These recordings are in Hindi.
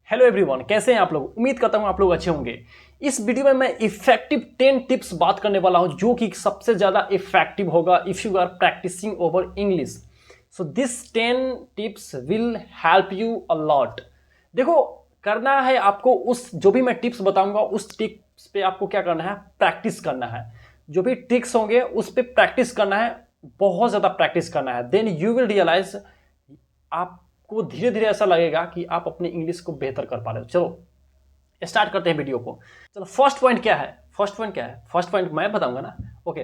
हेलो एवरीवन, कैसे हैं आप लोग। उम्मीद करता हूं आप लोग अच्छे होंगे। इस वीडियो में मैं इफेक्टिव 10 टिप्स बात करने वाला हूं जो कि सबसे ज्यादा इफेक्टिव होगा if you are practicing over English. So this 10 tips will help you a lot. देखो, करना है आपको उस जो भी मैं टिप्स बताऊंगा उस टिप्स पे आपको क्या करना है, प्रैक्टिस करना है। जो भी ट्रिक्स होंगे उस पे प्रैक्टिस करना है, बहुत ज्यादा प्रैक्टिस करना है। देन यू विल रियलाइज, आपको धीरे धीरे ऐसा लगेगा कि आप अपनी इंग्लिश को बेहतर कर पा रहे हो। चलो स्टार्ट करते हैं वीडियो को। चलो फर्स्ट पॉइंट क्या है, फर्स्ट पॉइंट मैं बताऊंगा ना। Okay,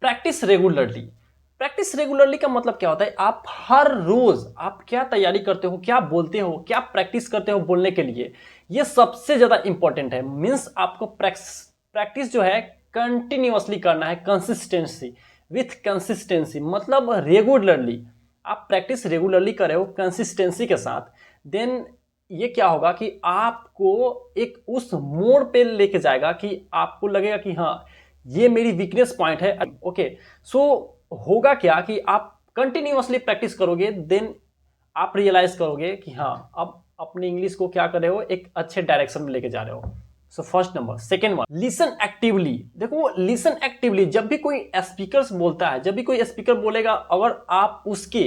practice regularly. Practice regularly का मतलब क्या होता है, आप हर रोज आप क्या तैयारी करते हो, क्या बोलते हो, क्या प्रैक्टिस करते हो बोलने के लिए, ये सबसे ज्यादा इंपॉर्टेंट है। मीन्स आपको प्रैक्टिस जो है कंटिन्यूअसली करना है, कंसिस्टेंसी विथ कंसिस्टेंसी, मतलब रेगुलरली आप प्रैक्टिस रेगुलरली कर रहे हो कंसिस्टेंसी के साथ। देन ये क्या होगा कि आपको एक उस मोड़ पे लेके जाएगा कि आपको लगेगा कि हाँ, ये मेरी वीकनेस पॉइंट है। ओके, सो होगा क्या कि आप कंटिन्यूअसली प्रैक्टिस करोगे, देन आप रियलाइज करोगे कि हाँ, अब अपनी इंग्लिश को क्या कर रहे हो, एक अच्छे डायरेक्शन में लेके जा रहे हो। So first number. Second one, listen actively. देखो, लिसन एक्टिवली, जब भी कोई स्पीकर बोलता है, जब भी कोई स्पीकर बोलेगा, अगर आप उसके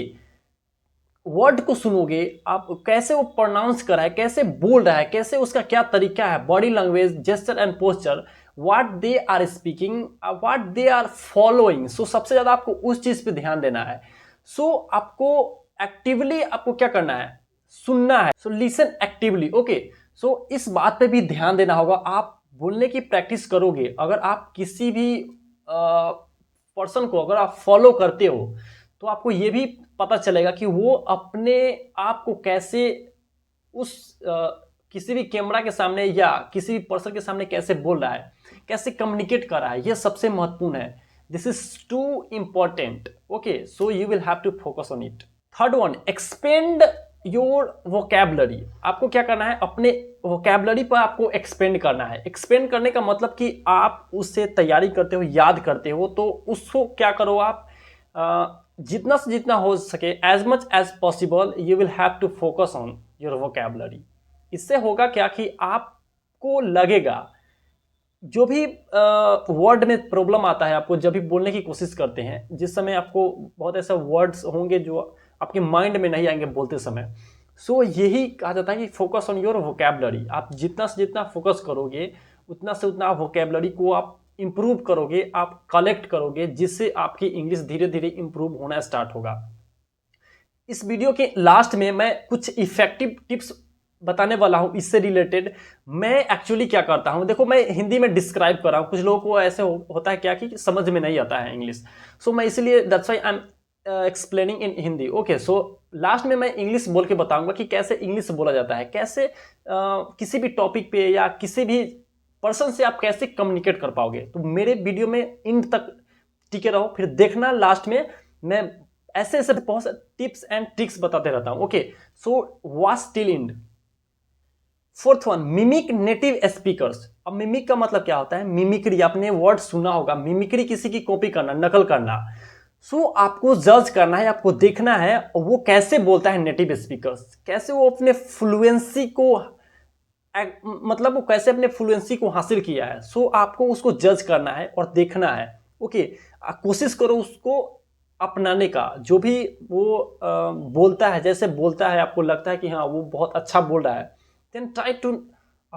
वर्ड को सुनोगे, आप कैसे वो प्रोनाउंस कर रहा है, कैसे बोल रहा है, कैसे उसका क्या तरीका है, body language, gesture and posture, what they are speaking, what they are following. So सबसे ज्यादा आपको उस चीज पे ध्यान देना है। सो आपको एक्टिवली आपको क्या करना है, सुनना है। So listen actively. ओके, सो इस बात पे भी ध्यान देना होगा। आप बोलने की प्रैक्टिस करोगे, अगर आप किसी भी पर्सन को अगर आप फॉलो करते हो तो आपको ये भी पता चलेगा कि वो अपने आप को कैसे उस किसी भी कैमरा के सामने या किसी भी पर्सन के सामने कैसे बोल रहा है, कैसे कम्युनिकेट कर रहा है। ये सबसे महत्वपूर्ण है। This is too important. Okay, so you will have to focus on it. Third one, expand your vocabulary. आपको क्या करना है, अपने वोकैबुलरी पर आपको एक्सपेंड करना है। एक्सपेंड करने का मतलब कि आप उससे तैयारी करते हो, याद करते हो, तो उसको क्या करो आप, जितना से जितना हो सके, as much as possible you will have to focus on your vocabulary. इससे होगा क्या कि आपको लगेगा, जो भी वर्ड में प्रॉब्लम आता है, आपको जब भी बोलने की कोशिश करते हैं, जिस समय आपको बहुत ऐसे वर्ड्स होंगे जो आपके माइंड में नहीं आएंगे बोलते समय, सो यही कहा जाता है कि फोकस ऑन योर वोकैबुलरी। आप जितना से जितना फोकस करोगे, उतना से उतना वोकैबुलरी को आप इंप्रूव करोगे, आप कलेक्ट करोगे, जिससे आपकी इंग्लिश धीरे धीरे इंप्रूव होना स्टार्ट होगा। इस वीडियो के लास्ट में मैं कुछ इफेक्टिव टिप्स बताने वाला हूं इससे रिलेटेड। मैं एक्चुअली क्या करता हूं, देखो मैं हिंदी में डिस्क्राइब कर रहा हूं, कुछ लोगों को ऐसे होता है क्या कि समझ में नहीं आता है इंग्लिश। सो मैं इसलिए that's why I am explaining in Hindi. Okay, so last में मैं इंग्लिश बोल के बताऊंगा कि कैसे इंग्लिश बोला जाता है, कैसे किसी भी टॉपिक पे या किसी भी पर्सन से आप कैसे कम्युनिकेट कर पाओगे। तो मेरे वीडियो में इन तक टिके रहो, फिर देखना लास्ट में मैं ऐसे ऐसे बहुत सारे टिप्स एंड ट्रिक्स बताते रहता हूं। Okay, so watch till and. Fourth one, mimic native speakers. अब मिमिक का मतलब क्या होता है, मिमिक्री। आपने वर्ड सुना होगा, मिमिक्री किसी की कॉपी करना, नकल करना। सो आपको जज करना है, आपको देखना है वो कैसे बोलता है नेटिव स्पीकर्स, कैसे वो अपने फ्लुएंसी को, मतलब वो कैसे अपने फ्लुएंसी को हासिल किया है। सो आपको उसको जज करना है और देखना है। ओके, कोशिश करो उसको अपनाने का, जो भी वो बोलता है, जैसे बोलता है आपको लगता है कि हाँ वो बहुत अच्छा बोल रहा है, then try to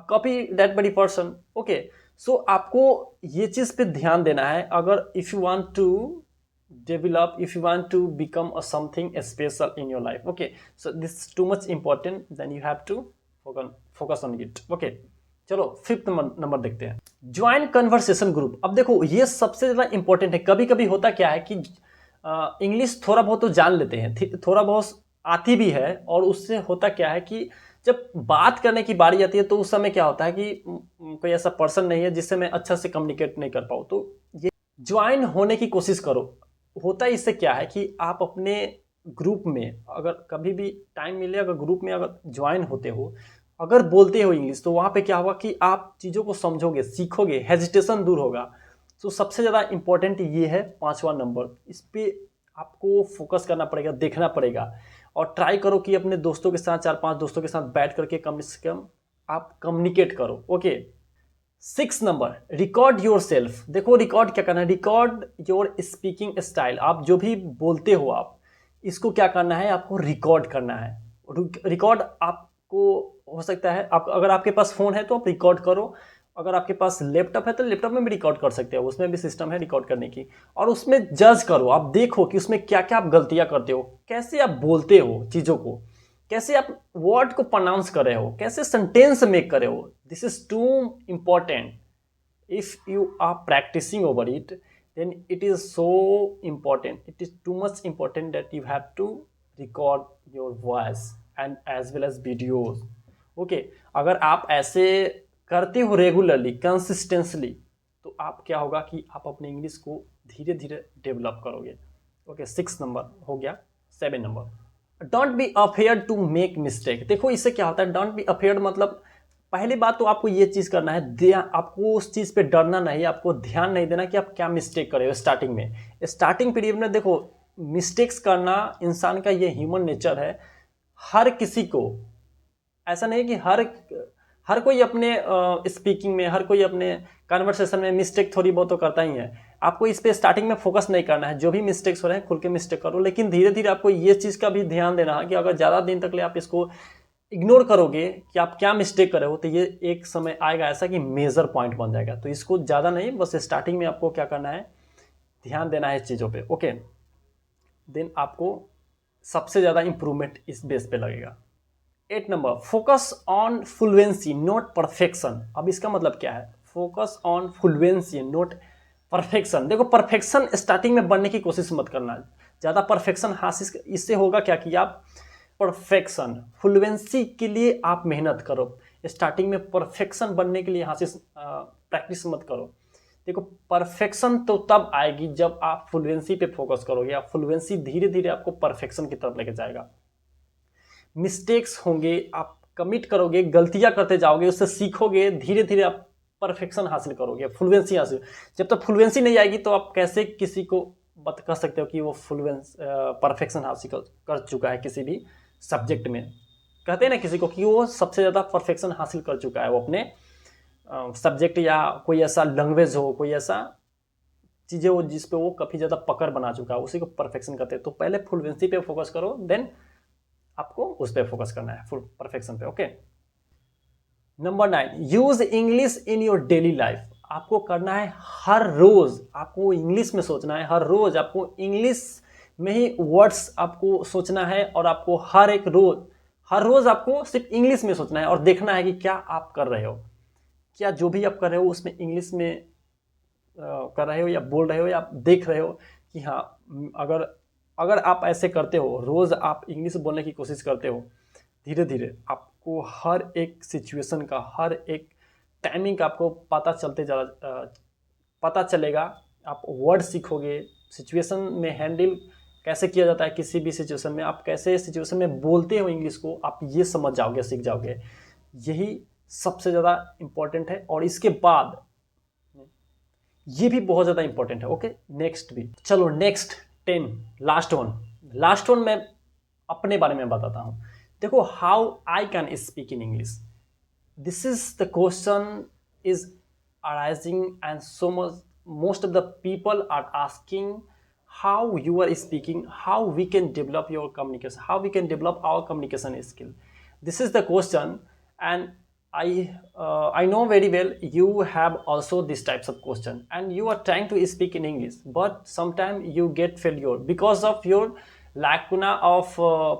copy that बड़ी पर्सन। ओके, सो आपको ये चीज पे ध्यान देना है। अगर if you want to develop, if you want to become a something special in your life, okay, so this is too much important, then you have to focus on it. okay, चलो फिफ्थ नंबर देखते हैं, ज्वाइन कन्वर्सेशन ग्रुप। अब देखो, ये सबसे ज्यादा इंपॉर्टेंट है। कभी कभी होता क्या है कि इंग्लिश थोड़ा बहुत तो जान लेते हैं, थोड़ा बहुत आती भी है, और उससे होता क्या है कि जब बात करने की बारी आती है तो उस समय क्या होता है कि कोई ऐसा पर्सन नहीं है जिससे मैं अच्छा से कम्युनिकेट नहीं कर पाऊँ। तो ये ज्वाइन होने की कोशिश करो। होता है इससे क्या है कि आप अपने ग्रुप में अगर कभी भी टाइम मिले, अगर ग्रुप में अगर ज्वाइन होते हो, अगर बोलते हो इंग्लिश, तो वहाँ पे क्या होगा कि आप चीज़ों को समझोगे, सीखोगे, हेजिटेशन दूर होगा। तो सबसे ज़्यादा इंपॉर्टेंट ये है, पांचवा नंबर। इस पे आपको फोकस करना पड़ेगा, देखना पड़ेगा। और ट्राई करो कि अपने दोस्तों के साथ, 4-5 दोस्तों के साथ बैठ करके कम से कम आप कम्युनिकेट करो। Okay. 6 number, record your self. देखो रिकॉर्ड क्या करना है, रिकॉर्ड योर स्पीकिंग स्टाइल। आप जो भी बोलते हो आप इसको क्या करना है, आपको रिकॉर्ड करना है। रिकॉर्ड आपको हो सकता है, आप अगर आपके पास फ़ोन है तो आप रिकॉर्ड करो, अगर आपके पास लैपटॉप है तो लैपटॉप में भी रिकॉर्ड कर सकते हो, उसमें भी सिस्टम है रिकॉर्ड करने की। और उसमें जज करो, आप देखो कि उसमें क्या क्या आप गलतियां करते हो, कैसे आप बोलते हो चीज़ों को, कैसे आप वर्ड को प्रोनाउंस कर रहे हो, कैसे सेंटेंस मेक कर रहे हो। This is too important. If you are practicing over it then it is so important, it is too much important that you have to record your voice and as well as videos. okay, अगर आप ऐसे करते हो रेगुलरली कंसिस्टेंसली तो आप क्या होगा कि आप अपने इंग्लिश को धीरे धीरे डेवलप करोगे। ओके, 6 नंबर हो गया। 7 number, don't be afraid to make mistake. देखो इससे क्या होता है, डोंट बी अफेयर्ड मतलब पहली बात तो आपको ये चीज़ करना है, आपको उस चीज़ पे डरना नहीं, आपको ध्यान नहीं देना कि आप क्या मिस्टेक कर रहे हो। स्टार्टिंग में, स्टार्टिंग पीरियड में देखो मिस्टेक्स करना इंसान का ये ह्यूमन नेचर है। हर किसी को, ऐसा नहीं कि हर कोई अपने स्पीकिंग में, हर कोई अपने कन्वर्सेशन में मिस्टेक थोड़ी बहुत तो करता ही है। आपको इस पे स्टार्टिंग में फोकस नहीं करना है, जो भी मिस्टेक्स हो रहे हैं खुल के मिस्टेक करो, लेकिन धीरे धीरे आपको ये चीज़ का भी ध्यान देना है कि अगर ज़्यादा दिन तक ले आप इसको इग्नोर करोगे कि आप क्या मिस्टेक कर रहे हो तो ये एक समय आएगा ऐसा कि मेजर पॉइंट बन जाएगा। तो इसको ज़्यादा नहीं, बस स्टार्टिंग में आपको क्या करना है, ध्यान देना है इस चीज़ों पे। ओके, देन आपको सबसे ज़्यादा इंप्रूवमेंट इस बेस पे लगेगा। 8 number, focus on fluency not perfection. अब इसका मतलब क्या है, focus on fluency not perfection. देखो परफेक्शन स्टार्टिंग में बनने की कोशिश मत करना, ज़्यादा परफेक्शन हासिल, इससे होगा क्या कि आप परफेक्शन फ्लुएंसी के लिए आप मेहनत करो। स्टार्टिंग में परफेक्शन बनने के लिए हासिल प्रैक्टिस मत करो। देखो परफेक्शन तो तब आएगी जब आप फ्लुएंसी पे फोकस करोगे, आप फ्लुएंसी धीरे धीरे आपको परफेक्शन की तरफ लेके जाएगा। मिस्टेक्स होंगे, आप कमिट करोगे, गलतियां करते जाओगे, उससे सीखोगे, धीरे धीरे आप परफेक्शन हासिल करोगे, फ्लुएंसी हासिल। जब तक फ्लुएंसी नहीं आएगी तो आप कैसे किसी को कह सकते हो कि वो परफेक्शन हासिल कर चुका है किसी भी सब्जेक्ट में। कहते हैं ना किसी को कि वो सबसे ज़्यादा परफेक्शन हासिल कर चुका है वो अपने सब्जेक्ट, या कोई ऐसा लैंग्वेज हो, कोई ऐसा चीज़ें हो जिस पे वो काफ़ी ज़्यादा पकड़ बना चुका है, उसी को परफेक्शन कहते हैं। तो पहले फ्लुएंसी पे फोकस करो, देन आपको उस पर फोकस करना है, फुल परफेक्शन पे। Okay. Number 9, use English in your daily life. आपको करना है हर रोज आपको इंग्लिश में सोचना है, हर रोज आपको इंग्लिश में ही वर्ड्स आपको सोचना है, और आपको हर रोज आपको सिर्फ इंग्लिश में सोचना है और देखना है कि क्या आप कर रहे हो, क्या जो भी आप कर रहे हो उसमें इंग्लिश में कर रहे हो या बोल रहे हो या आप देख रहे हो कि हाँ, अगर आप ऐसे करते हो, रोज आप इंग्लिश बोलने की कोशिश करते हो, धीरे धीरे आपको हर एक सिचुएशन का, हर एक टाइमिंग का आपको पता चलेगा। आप वर्ड सीखोगे, सिचुएशन में हैंडल कैसे किया जाता है, किसी भी सिचुएशन में आप कैसे सिचुएशन में बोलते हो इंग्लिश को, आप ये समझ जाओगे, सीख जाओगे। यही सबसे ज़्यादा इम्पोर्टेंट है, और इसके बाद ये भी बहुत ज़्यादा इम्पोर्टेंट है। ओके, नेक्स्ट भी चलो, नेक्स्ट 10, लास्ट वन मैं अपने बारे में बताता हूँ। देखो, how I can speak in English, this is the question is arising and so much most of the people are asking how you are speaking, how we can develop your communication, how we can develop our communication skill. This is the question, and I know very well you have also these types of question, and you are trying to speak in English, but sometimes you get failure because of your lacuna of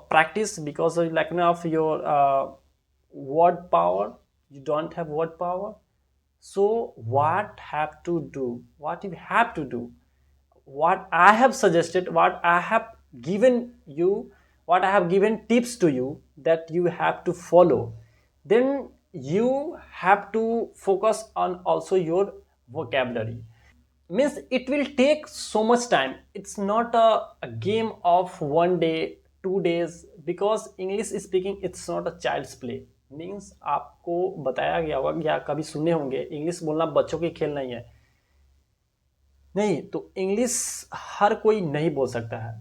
practice, because of lacuna of your word power. You don't have word power. So what you have to do, what I have suggested, what I have given you, what I have given tips to you that you have to follow. Then you have to focus on also your vocabulary. Means it will take so much time. It's not a game of 1 day, 2 days, because English speaking it's not a child's play. Means आपको बताया गया होगा या कभी सुने होंगे, इंग्लिश बोलना बच्चों की खेल नहीं है। नहीं, तो इंग्लिश हर कोई नहीं बोल सकता है।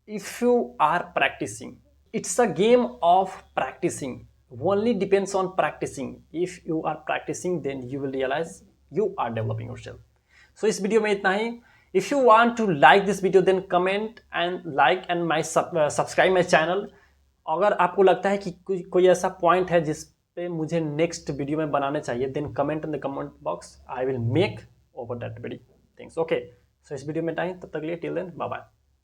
if you are practicing, it's a game of practicing. Only depends on practicing. If you are practicing, then you will realize you are developing yourself. So इस वीडियो में इतना ही. If you want to like this video, then comment and like and my subscribe my channel. अगर आपको लगता है कि कोई ऐसा पॉइंट है जिस पे मुझे नेक्स्ट वीडियो में बनाने चाहिए, then comment in the comment box. I will make over that very things. Okay. So इस वीडियो में टाइम, तब तक लिए till then bye bye.